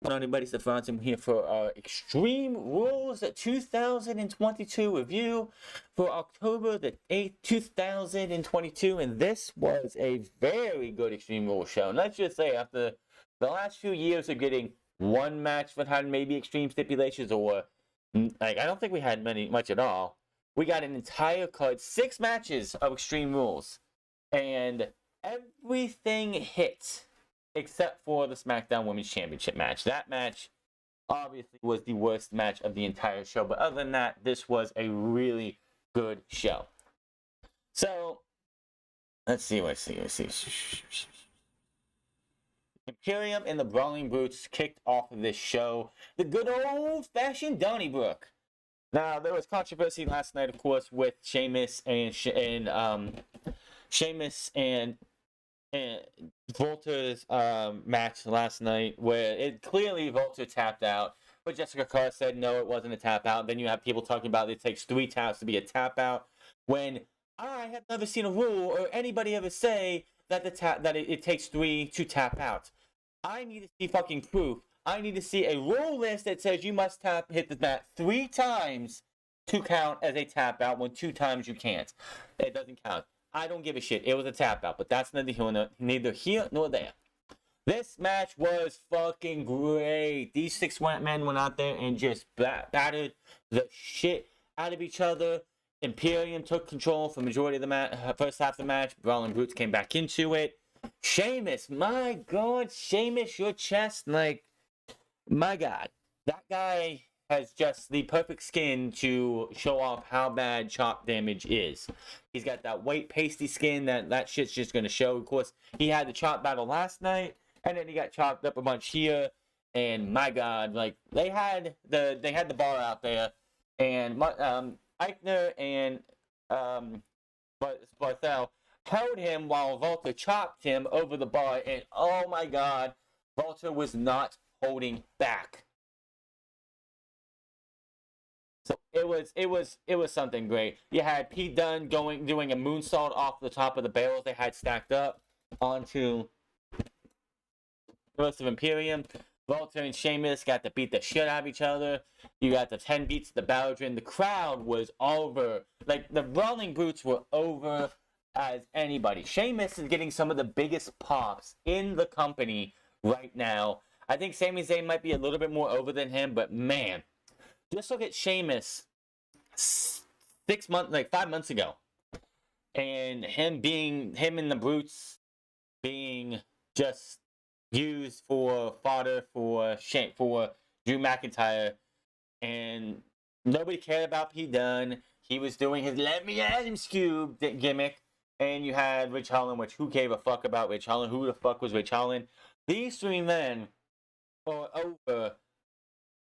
Hello everybody, I'm here for our Extreme Rules 2022 review for October the 8th, 2022, and this was a very good Extreme Rules show. And let's just say, after the last few years of getting one match that had maybe extreme stipulations, or I don't think we had much at all, we got an entire card, 6 matches of Extreme Rules, and everything hit except for the SmackDown Women's Championship match. That match obviously was the worst match of the entire show, but other than that, this was a really good show. So, let's see. Imperium and the Brawling Brutes kicked off of this show. The good old-fashioned Donnybrook. Now, there was controversy last night, of course, with Sheamus and Volter's match last night, where it clearly Volter tapped out, but Jessica Carr said no, it wasn't a tap out. Then you have people talking about it takes 3 taps to be a tap out, when I have never seen a rule or anybody ever say that it takes 3 to tap out. I need to see fucking proof. I need to see a rule list that says you must hit the mat 3 times to count as a tap out, when 2 times you can't. It doesn't count. I don't give a shit. It was a tap out, but that's neither here nor there. This match was fucking great. These 6 men went out there and just battered the shit out of each other. Imperium took control for the majority of the first half of the match. Brawling Brutes came back into it. Sheamus, my God, Sheamus, your chest, like, my God, that guy has just the perfect skin to show off how bad chop damage is. He's got that white pasty skin that shit's just gonna show. Of course, he had the chop battle last night, and then he got chopped up a bunch here. And my God, like, they had the bar out there, and Eichner and Barthel held him while Volter chopped him over the bar, and oh my God, Volter was not holding back. So it was something great. You had Pete Dunne doing a moonsault off the top of the barrels they had stacked up onto the rest of Imperium. Volter and Sheamus got to beat the shit out of each other. You got the 10 beats of the Bowdrin. The crowd was over. Like, the Brawling Brutes were over as anybody. Sheamus is getting some of the biggest pops in the company right now. I think Sami Zayn might be a little bit more over than him, but man, just look at Sheamus 5 months ago, and him and the Brutes being just used for fodder for Drew McIntyre, and nobody cared about Pete Dunne. He was doing his "Let Me At Him" Scoob gimmick, and you had Rich Holland, which who gave a fuck about Rich Holland? Who the fuck was Rich Holland? These 3 men are over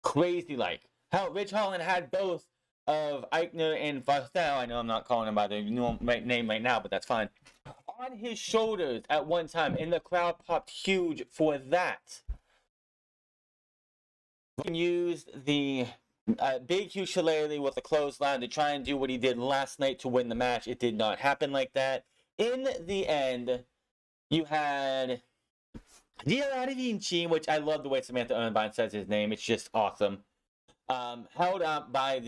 crazy like. Hell, Rich Holland had both of Eichner and Barthel. I know I'm not calling him by their name right now, but that's fine. On his shoulders at one time, and the crowd popped huge for that. He used the big, huge hilarity with the clothesline to try and do what he did last night to win the match. It did not happen like that. In the end, you had Dia Vinci, which I love the way Samantha Irvine says his name. It's just awesome. Held up by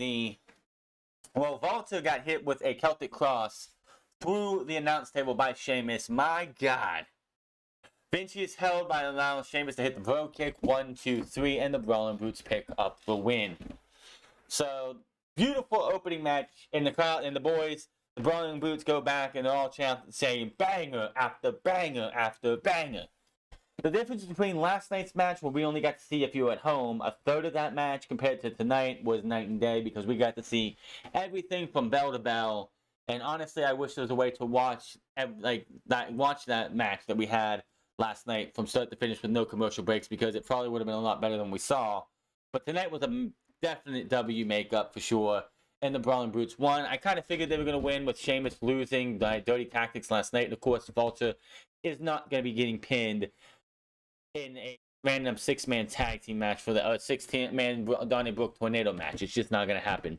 Volter got hit with a Celtic Cross through the announce table by Sheamus. My God. Vinci is held by allowing Sheamus to hit the bro kick. 1, 2, 3, and the Brawling Brutes pick up the win. So, beautiful opening match in the crowd, and the boys, the Brawling Brutes, go back and they're all saying banger after banger after banger. The difference between last night's match, where we only got to see, if you were at home, a third of that match compared to tonight, was night and day, because we got to see everything from bell to bell. And honestly, I wish there was a way to watch that match that we had last night from start to finish with no commercial breaks, because it probably would have been a lot better than we saw. But tonight was a definite W makeup for sure, and the Brawling Brutes won. I kind of figured they were going to win with Sheamus losing by dirty tactics last night. And of course, Volter is not going to be getting pinned in a random 6-man tag team match for the 16-man Donnybrook Tornado match. It's just not going to happen.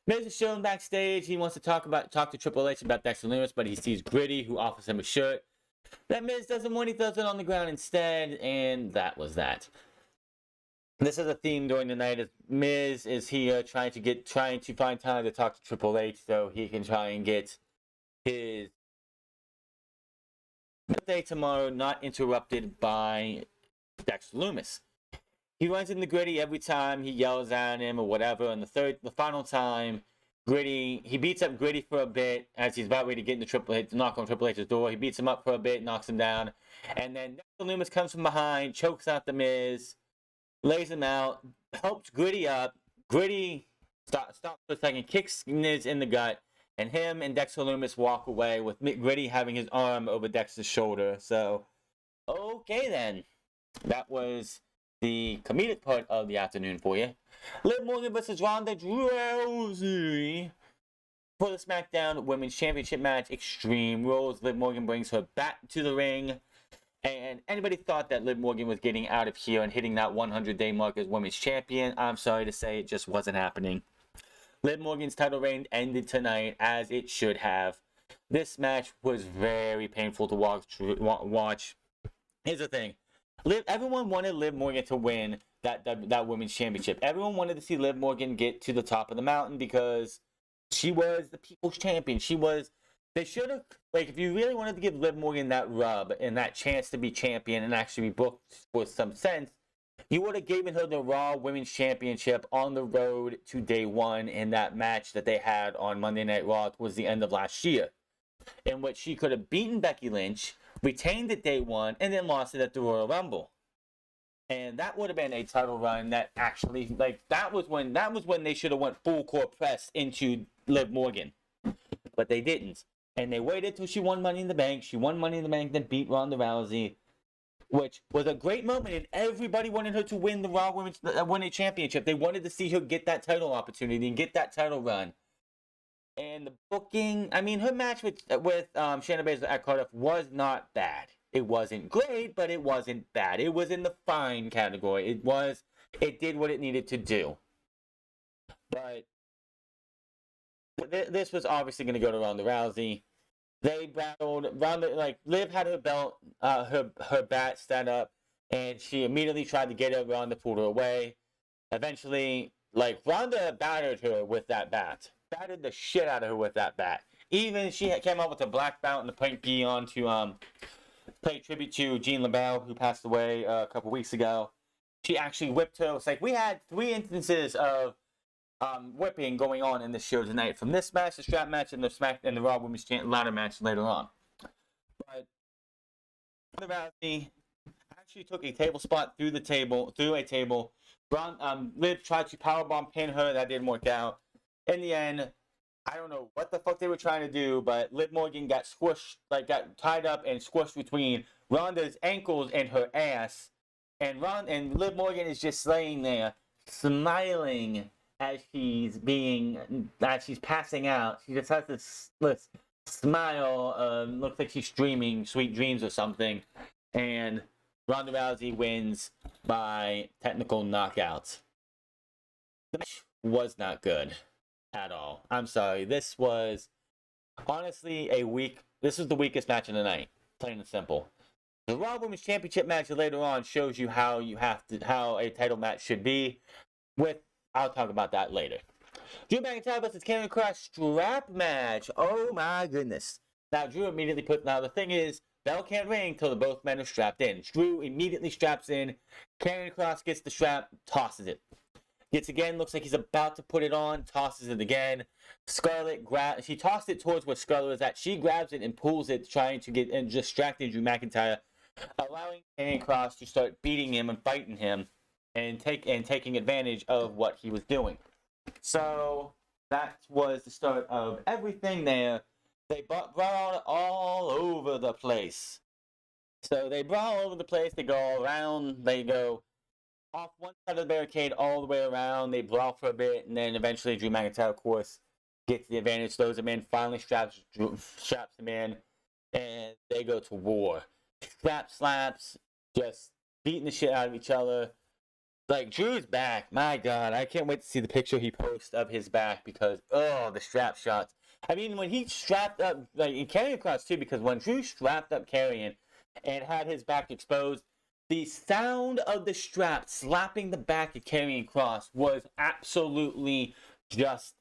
Miz is shown backstage. He wants to talk to Triple H about Dexter Lewis, but he sees Gritty, who offers him a shirt. That Miz doesn't want, he throws it on the ground instead, and that was that. this is a theme during the night. Is Miz is here trying to find time to talk to Triple H so he can try and get his birthday tomorrow not interrupted by Dexter Lumis. He runs into Gritty every time he yells at him or whatever. And the final time, he beats up Gritty for a bit as he's about ready to get into Triple H, to knock on Triple H's door. He beats him up for a bit, knocks him down, and then Dexter Lumis comes from behind, chokes out the Miz, lays him out, helps Gritty up. Gritty stops for a second, kicks Miz in the gut, and him and Dexter Lumis walk away with Gritty having his arm over Dexter's shoulder. So, okay then. That was the comedic part of the afternoon for you. Liv Morgan versus Ronda Rousey for the SmackDown Women's Championship match. Extreme Rules. Liv Morgan brings her back to the ring. And anybody thought that Liv Morgan was getting out of here and hitting that 100-day mark as Women's Champion, I'm sorry to say it just wasn't happening. Liv Morgan's title reign ended tonight as it should have. This match was very painful to watch. Here's the thing. Everyone wanted Liv Morgan to win that women's championship. Everyone wanted to see Liv Morgan get to the top of the mountain because she was the people's champion. They should have, if you really wanted to give Liv Morgan that rub and that chance to be champion and actually be booked with some sense, you would have given her the Raw Women's Championship on the road to Day 1 in that match that they had on Monday Night Raw towards the end of last year, in which she could have beaten Becky Lynch, retained it Day 1, and then lost it at the Royal Rumble. And that would have been a title run that actually, that was when they should have went full court press into Liv Morgan. But they didn't. And they waited till she won Money in the Bank. She won Money in the Bank, then beat Ronda Rousey, which was a great moment, and everybody wanted her to win the Raw Women's Championship. They wanted to see her get that title opportunity and get that title run. And the booking, her match with Shayna Baszler at Cardiff was not bad. It wasn't great, but it wasn't bad. It was in the fine category. It did what it needed to do. But this was obviously going to go to Ronda Rousey. They battled. Liv had her belt, her bat set up, and she immediately tried to get her. Ronda pulled her away. Eventually, Ronda battered her with that bat. Battered the shit out of her with that bat. Even she came out with a black belt and the point B on to pay tribute to Jean LaBelle, who passed away a couple weeks ago. She actually whipped her. It's we had 3 instances of whipping going on in this show tonight. From this match, the strap match, and the Raw Women's ladder match later on. But Ronda Rousey actually took a table spot through a table. Liv tried to powerbomb pin her. That didn't work out. In the end, I don't know what the fuck they were trying to do, but Liv Morgan got squished, got tied up and squished between Ronda's ankles and her ass. And Liv Morgan is just laying there, smiling as she's passing out. She just has this smile. Looks like she's dreaming sweet dreams or something. And Ronda Rousey wins by technical knockout. The match was not good at all. I'm sorry. This was honestly this was the weakest match of the night. Plain and simple. The Raw Women's Championship match later on shows you how a title match should be. I'll talk about that later. Drew McIntyre versus Karrion Kross strap match. Oh my goodness. Now Drew immediately the thing is, bell can't ring till both men are strapped in. Drew immediately straps in. Karrion Kross gets the strap, tosses it. Gets again, looks like he's about to put it on, tosses it again. Scarlett she tossed it towards where Scarlett is at. She grabs it and pulls it, trying to get and distracting Drew McIntyre, allowing Karrion Kross to start beating him and fighting him, and taking advantage of what he was doing. So that was the start of everything there. They brought all over the place. So they brawl all over the place. They go around. They go off one side of the barricade all the way around. They brawl for a bit, and then eventually Drew McIntyre, of course, gets the advantage, throws him in, finally straps him in, and they go to war. Slaps, just beating the shit out of each other. Drew's back, my God, I can't wait to see the picture he posts of his back because, the strap shots. When he strapped up, and Karrion Kross too, because when Drew strapped up Karrion and had his back exposed, The sound of the strap slapping the back of Karrion Kross was absolutely just,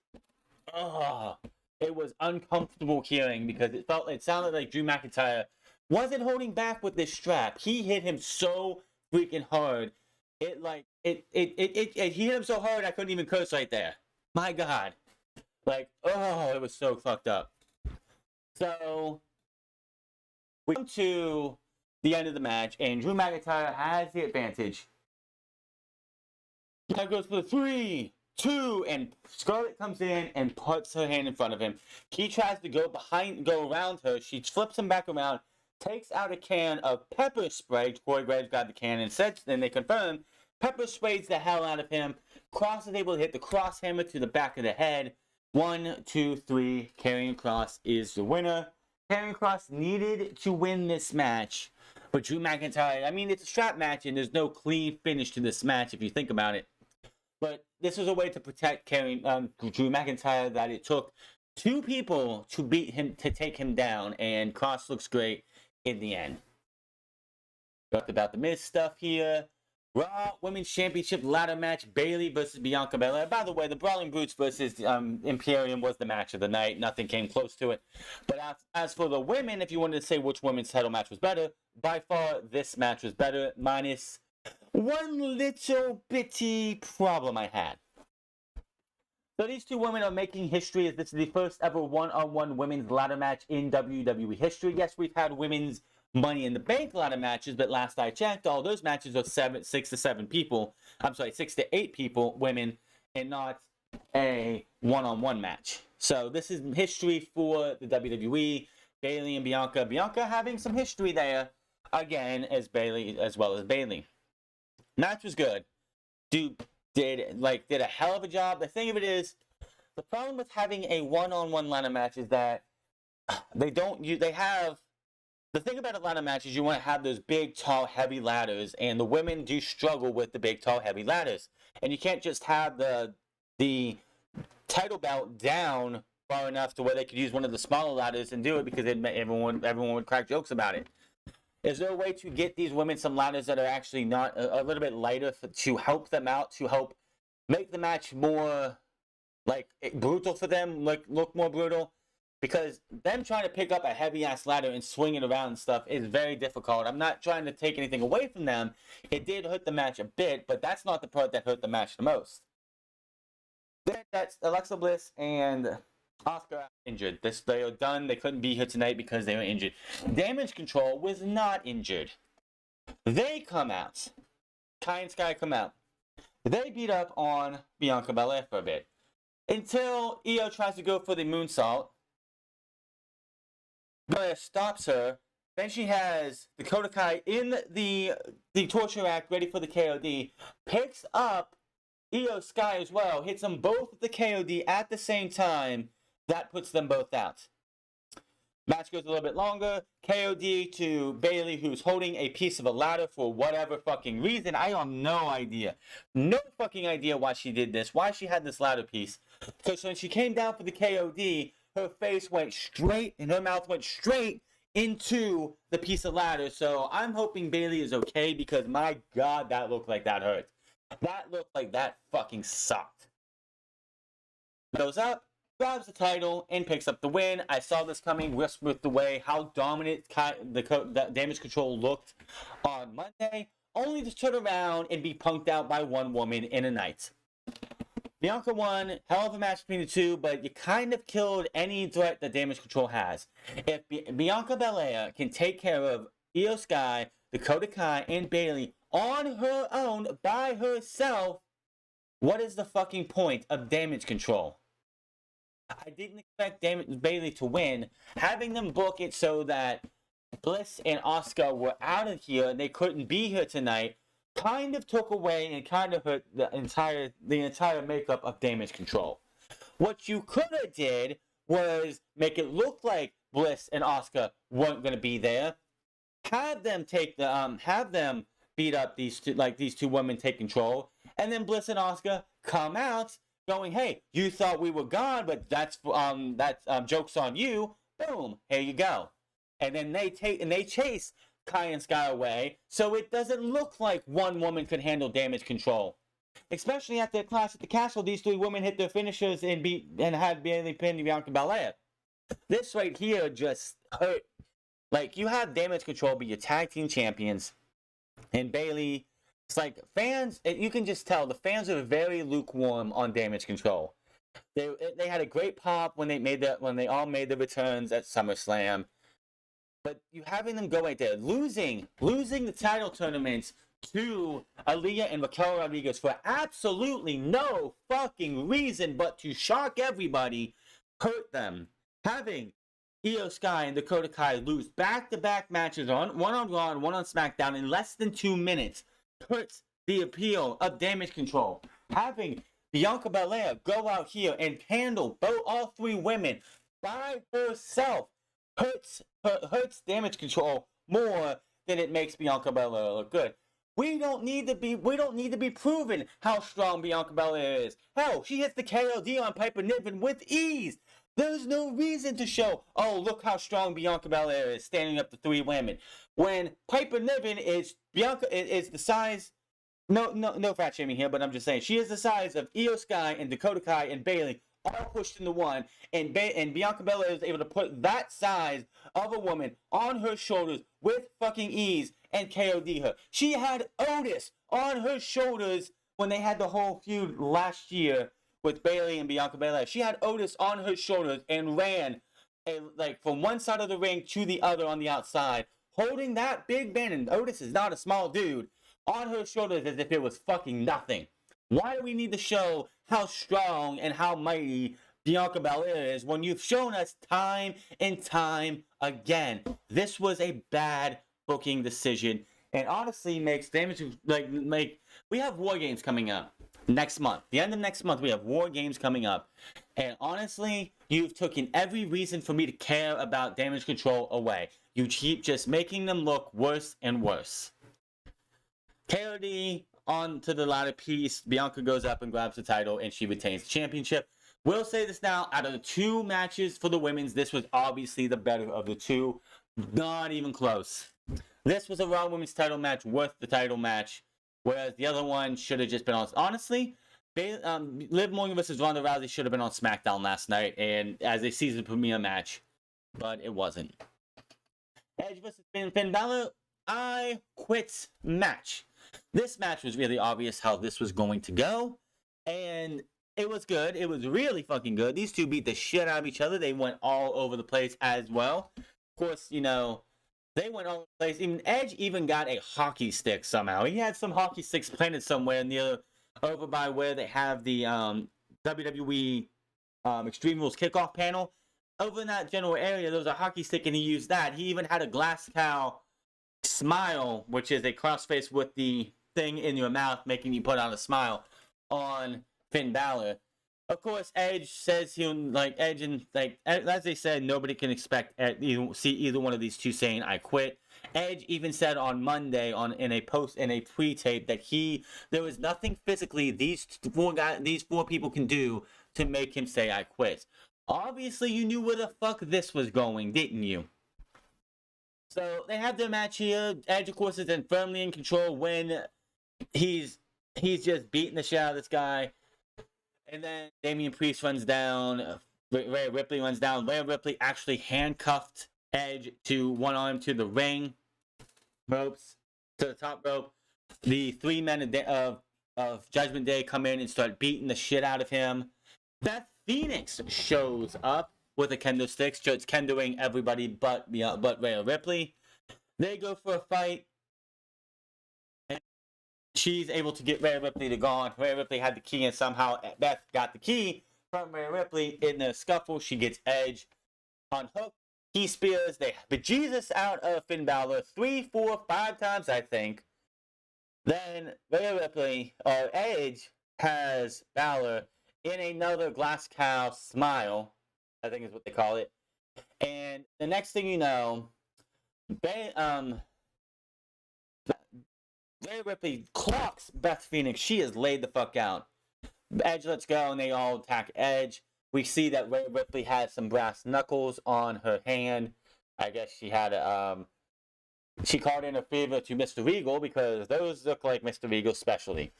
ugh. It was uncomfortable hearing because it sounded like Drew McIntyre wasn't holding back with this strap. He hit him so freaking hard. He hit him so hard I couldn't even curse right there. My God. Like, oh, it was so fucked up. So, we come to the end of the match, and Drew McIntyre has the advantage. Now goes for the 3, 2, and Scarlett comes in and puts her hand in front of him. He tries to go around her. She flips him back around, takes out a can of pepper spray. Corey Graves got the can and said, and they confirm, pepper sprays the hell out of him. Kross is able to hit the cross hammer to the back of the head. 1, 2, 3. Karrion Kross is the winner. Karrion Kross needed to win this match, but Drew McIntyre, I mean, it's a strap match, and there's no clean finish to this match if you think about it. But this was a way to protect Drew McIntyre, that it took 2 people to beat him, to take him down, and Kross looks great in the end. Talked about the Miz stuff here. Raw Women's Championship ladder match, Bayley versus Bianca Belair. By the way, the Brawling Brutes versus Imperium was the match of the night. Nothing came close to it. But as for the women, if you wanted to say which women's title match was better, by far this match was better, minus one little bitty problem I had. So these 2 women are making history, as this is the first ever one-on-one women's ladder match in WWE history. Yes, we've had women's Money in the Bank ladder matches, but last I checked, all those matches are 6 to 7 people. I'm sorry, 6 to 8 people, women, and not a one-on-one match. So this is history for the WWE. Bayley and Bianca. Bianca having some history there, again, as well as Bayley. Match was good. Dude did a hell of a job. The thing of it is, the problem with having a one-on-one ladder match is that the thing about a ladder match is you want to have those big, tall, heavy ladders, and the women do struggle with the big, tall, heavy ladders. And you can't just have the title belt down far enough to where they could use one of the smaller ladders and do it, because everyone would crack jokes about it. Is there a way to get these women some ladders that are actually not a little bit lighter to help them out, to help make the match more brutal for them, look more brutal? Because them trying to pick up a heavy-ass ladder and swing it around and stuff is very difficult. I'm not trying to take anything away from them. It did hurt the match a bit, but that's not the part that hurt the match the most. That's Alexa Bliss and Asuka injured. They are done. They couldn't be here tonight because they were injured. Damage Control was not injured. They come out. Kai and Sky come out. They beat up on Bianca Belair for a bit. Until Io tries to go for the moonsault. Belair stops her. Then she has Dakota Kai in the torture rack ready for the KOD. Picks up Io Sky as well. Hits them both with the KOD at the same time. That puts them both out. Match goes a little bit longer. KOD to Bayley, who's holding a piece of a ladder for whatever fucking reason. I have no idea. No fucking idea why she did this. Why she had this ladder piece. Because when she came down for the KOD, her face went straight and her mouth went straight into the piece of ladder. So I'm hoping Bayley is okay, because my God, that looked like that hurt. That looked like that fucking sucked. Goes up, grabs the title, and picks up the win. I saw this coming with the way how dominant the Damage Control looked on Monday, only to turn around and be punked out by one woman in a night. Bianca won, hell of a match between the 2, but you kind of killed any threat that Damage Control has. If Bianca Belair can take care of Io Sky, Dakota Kai, and Bayley on her own, by herself, what is the fucking point of Damage Control? I didn't expect Bayley to win. Having them book it so that Bliss and Asuka were out of here and they couldn't be here tonight kind of took away and kind of hurt the entire makeup of Damage Control. What you could have did was make it look like Bliss and Asuka weren't going to be there. Have them beat up these two women, take control, and then Bliss and Asuka come out going, "Hey, you thought we were gone, but that's joke's on you." Boom, here you go. And then they chase Kai and Sky away, so it doesn't look like one woman could handle damage control. Especially at their Clash at the Castle, these three women hit their finishers and had Bailey pinned Bianca Belair. This right here just hurt. Like, you have damage control be your tag team champions, and Bailey. It's like fans. You can just tell the fans are very lukewarm on damage control. They had a great pop when they all made the returns at SummerSlam, but you having them go right there, losing the title tournaments to Aaliyah and Raquel Rodriguez for absolutely no fucking reason but to shock everybody, hurt them. Having Io Sky and Dakota Kai lose back-to-back matches one on Raw and one on SmackDown in less than 2 minutes hurts the appeal of damage control. Having Bianca Belair go out here and handle all three women by herself hurts damage control more than it makes Bianca Belair look good. We don't need to be proven how strong Bianca Belair is. Hell, she hits the KOD on Piper Niven with ease. There's no reason to show, oh, look how strong Bianca Belair is standing up to three women. When Piper Niven is the size, no fat shaming here, but I'm just saying, she is the size of Io Sky and Dakota Kai and Bailey, all pushed into one, and Bianca Belair is able to put that size of a woman on her shoulders with fucking ease and KOD her. She had Otis on her shoulders when they had the whole feud last year with Bailey and Bianca Belair. She had Otis on her shoulders and ran from one side of the ring to the other on the outside, holding that big man, and Otis is not a small dude, on her shoulders as if it was fucking nothing. Why do we need to show how strong and how mighty Bianca Belair is when you've shown us time and time again? This was a bad booking decision, and honestly makes damage. We have War Games coming up next month. The end of next month, we have War Games coming up, and honestly, you've taken every reason for me to care about damage control away. You keep just making them look worse and worse. KOD on to the ladder piece. Bianca goes up and grabs the title, and she retains the championship. We'll say this now, out of the two matches for the women's, this was obviously the better of the two. Not even close. This was a Raw Women's title match worth the title match, whereas the other one should have just been on. Honestly, Liv Morgan versus Ronda Rousey should have been on SmackDown last night and as a season premiere match, but it wasn't. Edge versus Finn Balor, I quit match. This match was really obvious how this was going to go, and it was good. It was really fucking good. These two beat the shit out of each other. They went all over the place as well. Of course, they went all over the place. Even Edge even got a hockey stick somehow. He had some hockey sticks planted somewhere near over by where they have the WWE Extreme Rules kickoff panel. Over in that general area, there was a hockey stick, and he used that. He even had a glass cow smile, which is a crossface with the thing in your mouth, making you put on a smile, on Finn Balor. Of course, Edge says as they said, nobody can expect see either one of these two saying "I quit." Edge even said on Monday in a pre-tape that there was nothing physically these four people can do to make him say "I quit." Obviously, you knew where the fuck this was going, didn't you? So they have their match here. Edge, of course, is firmly in control when he's just beating the shit out of this guy. And then Damian Priest runs down. Rhea Ripley runs down. Rhea Ripley actually handcuffed Edge to one arm to the ring ropes, to the top rope. The 3 men of Judgment Day come in and start beating the shit out of him. Beth Phoenix shows up with a kendo stick, starts kendoing everybody but Rhea Ripley. They go for a fight. She's able to get Rhea Ripley to gone. Rhea Ripley had the key, and somehow Beth got the key from Rhea Ripley. In the scuffle, she gets Edge unhooked. He spears the bejesus out of Finn Balor 3, 4, 5 times, I think. Then Rhea Ripley, or Edge, has Balor in another glass cow smile, I think is what they call it. And the next thing you know, Rhea Ripley clocks Beth Phoenix. She is laid the fuck out. Edge lets go, and they all attack Edge. We see that Rhea Ripley had some brass knuckles on her hand. I guess she had she called in a favor to Mr. Regal because those look like Mr. Regal's specialty.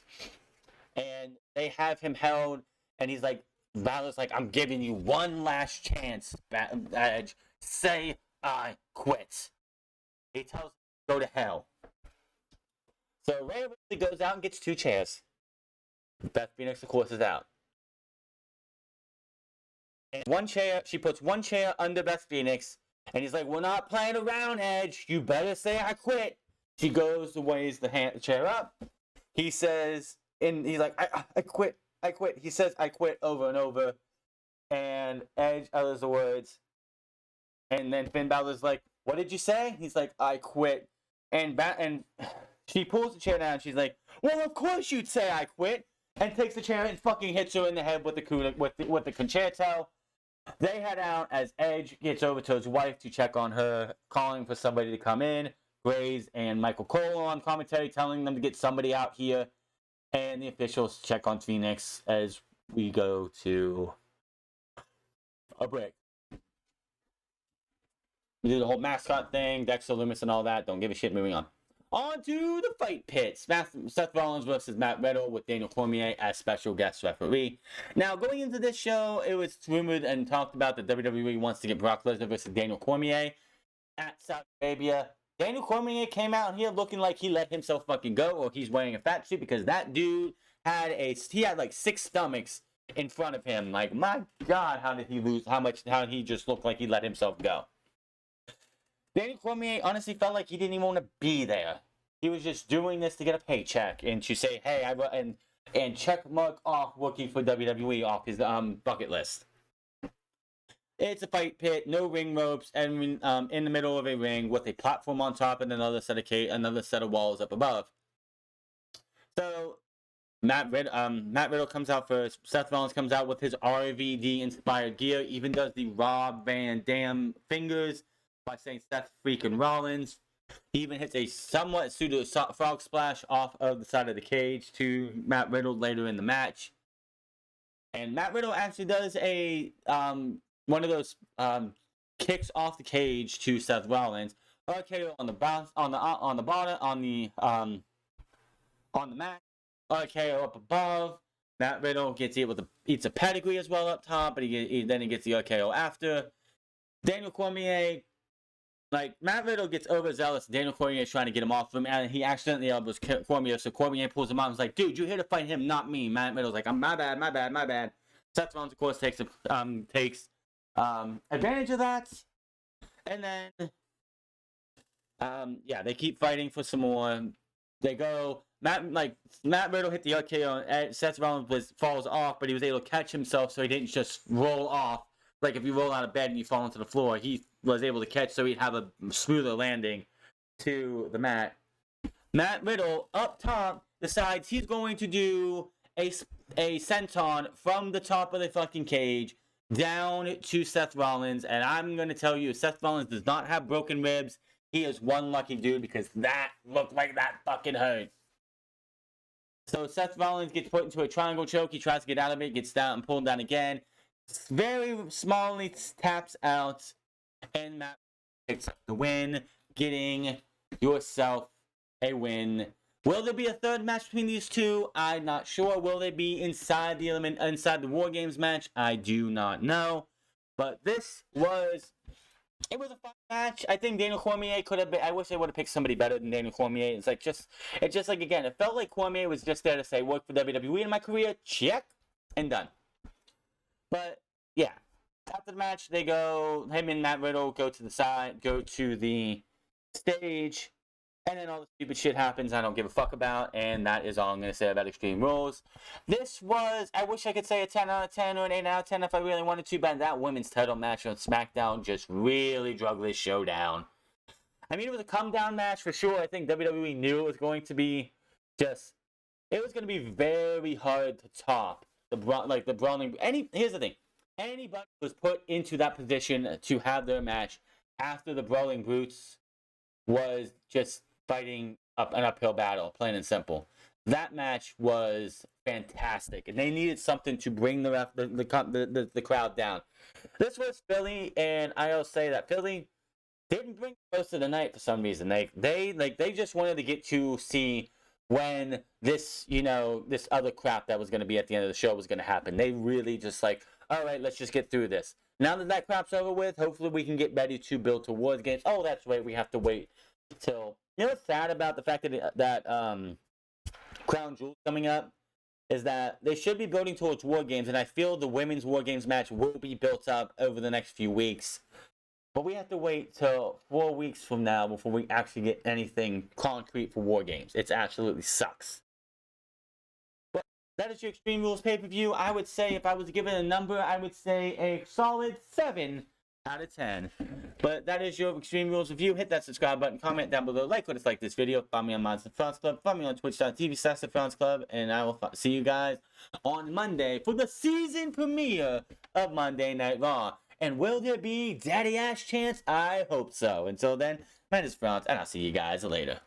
And they have him held, and he's like, Balor's like, I'm giving you one last chance, Edge. Say I quit. He tells him to go to hell. So Rhea Ripley goes out and gets 2 chairs. Beth Phoenix, of course, is out. And she puts 1 chair under Beth Phoenix, and he's like, we're not playing around, Edge. You better say I quit. She goes to raise the chair up. He says, and he's like, I quit. I quit. He says, I quit over and over. And Edge utters the words. And then Finn Balor's like, what did you say? He's like, I quit. And she pulls the chair down. She's like, well, of course you'd say I quit. And takes the chair and fucking hits her in the head with the concerto. They head out as Edge gets over to his wife to check on her, calling for somebody to come in. Graves and Michael Cole on commentary telling them to get somebody out here. And the officials check on Phoenix as we go to a break. We do the whole mascot thing, Dexter Lumis and all that. Don't give a shit. Moving on. On to the fight pit. Seth Rollins versus Matt Riddle with Daniel Cormier as special guest referee. Now, going into this show, it was rumored and talked about that WWE wants to get Brock Lesnar versus Daniel Cormier at Saudi Arabia. Daniel Cormier came out here looking like he let himself fucking go, or he's wearing a fat suit, because that dude had like 6 stomachs in front of him. Like, my God, how did he lose? How did he just look like he let himself go? Daniel Cormier honestly felt like he didn't even want to be there. He was just doing this to get a paycheck and to say, hey, and check mark off working for WWE off his bucket list. It's a fight pit, no ring ropes, and in the middle of a ring with a platform on top and another set of walls up above. So Matt Riddle comes out first. Seth Rollins comes out with his RVD inspired gear, even does the Rob Van Dam fingers by saying Seth freaking Rollins. He even hits a somewhat pseudo frog splash off of the side of the cage to Matt Riddle later in the match. And Matt Riddle actually does a one of those kicks off the cage to Seth Rollins. RKO on the bottom on the mat. RKO up above. Matt Riddle eats a pedigree as well up top, but then he gets the RKO after. Daniel Cormier, like, Matt Riddle gets overzealous. Daniel Cormier is trying to get him off of him, and he accidentally elbows Cormier, so Cormier pulls him out and is like, dude, you're here to fight him, not me. Matt Riddle's like, my bad. Seth Rollins, of course, takes advantage of that. And then, they keep fighting for some more. They go, Matt Riddle hit the RKO, and Seth Rollins falls off, but he was able to catch himself so he didn't just roll off. Like, if you roll out of bed and you fall onto the floor, he was able to catch so he'd have a smoother landing to the mat. Matt Riddle, up top, decides he's going to do a senton from the top of the fucking cage down to Seth Rollins. And I'm going to tell you, Seth Rollins does not have broken ribs. He is one lucky dude, because that looked like that fucking hurt. So Seth Rollins gets put into a triangle choke. He tries to get out of it, gets down and pulled down again. Very smallly taps out, and Matt picks up the win, getting yourself a win. Will there be a third match between these two? I'm not sure. Will they be inside the War Games match? I do not know. But it was a fun match. I think Daniel Cormier could have been. I wish they would have picked somebody better than Daniel Cormier. It's just like, again, it felt like Cormier was just there to say, work for WWE in my career, check, and done. But, yeah, after the match, him and Matt Riddle go to the stage, and then all the stupid shit happens I don't give a fuck about, and that is all I'm going to say about Extreme Rules. I wish I could say a 10 out of 10 or an 8 out of 10 if I really wanted to, but that women's title match on SmackDown just really drug this show down. I mean, it was a come-down match for sure. I think WWE knew it was going to be very hard to top. Brawling. Here's the thing. Anybody who was put into that position to have their match after the Brawling Brutes was just fighting an uphill battle, plain and simple. That match was fantastic, and they needed something to bring the crowd down. This was Philly, and I'll say that Philly didn't bring most of the night for some reason. They just wanted to get to see when this, this other crap that was going to be at the end of the show was going to happen. They really just like, all right, let's just get through this. Now that that crap's over with, hopefully we can get ready to build towards games. Oh, that's right, we have to wait till. You know what's sad about the fact that Crown Jewel's coming up is that they should be building towards War Games, and I feel the women's War Games match will be built up over the next few weeks. But we have to wait till 4 weeks from now before we actually get anything concrete for War Games. It absolutely sucks. But that is your Extreme Rules pay-per-view. I would say, if I was given a number, I would say a solid 7 out of 10. But that is your Extreme Rules review. Hit that subscribe button, comment down below, like what it's like this video. Follow me on Monster France Club. Follow me on twitch.tv/France Club. And I will see you guys on Monday for the season premiere of Monday Night Raw. And will there be Daddy Ash chance? I hope so. Until then, my name is France, and I'll see you guys later.